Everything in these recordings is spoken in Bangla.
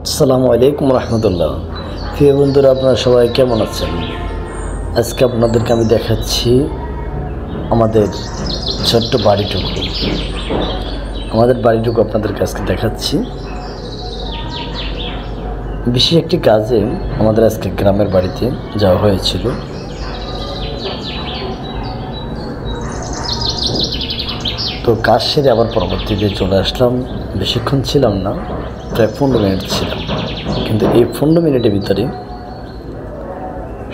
আসসালামু আলাইকুম রহমতুল্লাহ। প্রিয় বন্ধুরা, আপনারা সবাই কেমন আছেন? আজকে আপনাদেরকে আমি দেখাচ্ছি আমাদের ছোট্ট বাড়িটুকু। আপনাদেরকে আজকে দেখাচ্ছি। বিশেষ একটি কাজে আমাদের আজকে গ্রামের বাড়িতে যাওয়া হয়েছিল। তো কাজ সেরে আবার পরবর্তীতে চলে আসলাম। বেশিক্ষণ ছিলাম না, প্রায় 15 মিনিট ছিলাম। কিন্তু এই 15 মিনিটের ভিতরে,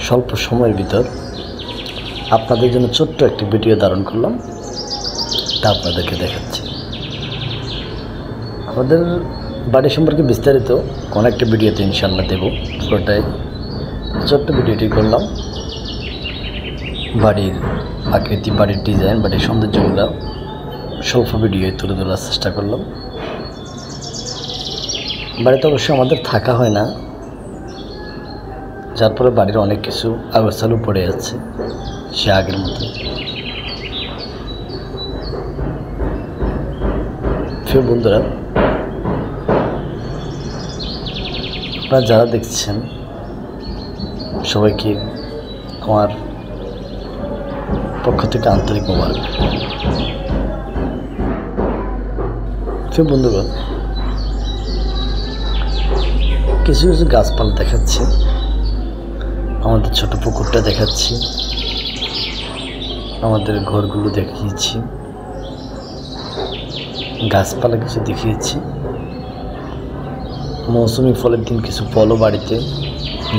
স্বল্প সময়ের ভিতর আপনাদের জন্য ছোট্ট একটি ভিডিও ধারণ করলাম, তা আপনাদেরকে দেখাচ্ছি। আমাদের বাড়ি সম্পর্কে বিস্তারিত কোনো একটা ভিডিওতে ইনশাল্লাহ দেব। পুরোটাই ছোট্ট ভিডিওটি করলাম। বাড়ির আকৃতি, বাড়ির ডিজাইন, বাড়ির সৌন্দর্যগুলো স্বল্প ভিডিওয় তুলে ধরার চেষ্টা করলাম। বাড়িতে অবশ্যই আমাদের থাকা হয় না, যার ফলে বাড়ির অনেক কিছু আগোছালো পড়ে আছে সে আগের মতো। প্রিয় বন্ধুরা, আপনারা যারা দেখছেন সবাইকে আমার পক্ষ থেকে আন্তরিক মোবারক। প্রিয় বন্ধুগণ, কিছু কিছু গাছপালা দেখাচ্ছি, আমাদের ছোট পুকুরটা দেখাচ্ছি, আমাদের ঘরগুলো দেখিয়েছি, গাছপালা কিছু দেখিয়েছি। মৌসুমি ফলের দিন কিছু ফলও বাড়িতে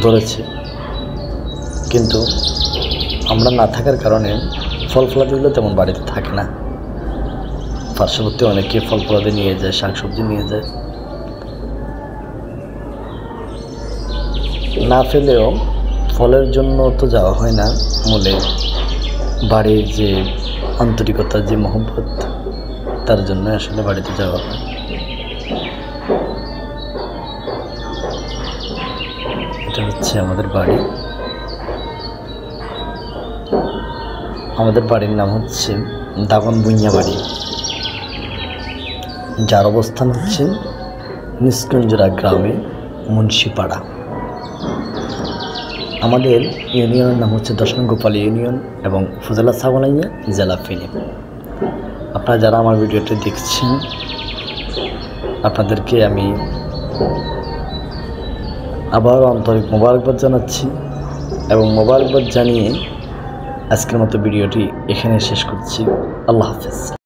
ধরেছে, কিন্তু আমরা না থাকার কারণে ফল ফলাদিগুলো তেমন বাড়িতে থাকে না। পার্শ্ববর্তী অনেকে ফল ফলাদি নিয়ে যায়, শাকসবজি নিয়ে যায়। না ফেলেও ফলের জন্য তো যাওয়া হয় না, মূলে বাড়ির যে আন্তরিকতা, যে মহব্বত, তার জন্য আসলে বাড়িতে যাওয়া হয়। এটা হচ্ছে আমাদের বাড়ি। আমাদের বাড়ির নাম হচ্ছে দাগন ভুঁইয়া বাড়ি, যার অবস্থান হচ্ছে নিষ্কুঞ্জরা গ্রামে, মুন্সিপাড়া। আমাদের ইউনিয়নের নাম হচ্ছে 10 নং গোপাল ইউনিয়ন এবং উপজেলা ছাগনাইয়া, জেলা ফেনী। আপনারা যারা আমার ভিডিওটি দেখছেন, আপনাদেরকে আমি আবারও আন্তরিক মোবারকবাদ জানাচ্ছি এবং মোবারকবাদ জানিয়ে আজকের মতো ভিডিওটি এখানে শেষ করছি। আল্লাহ হাফেজ।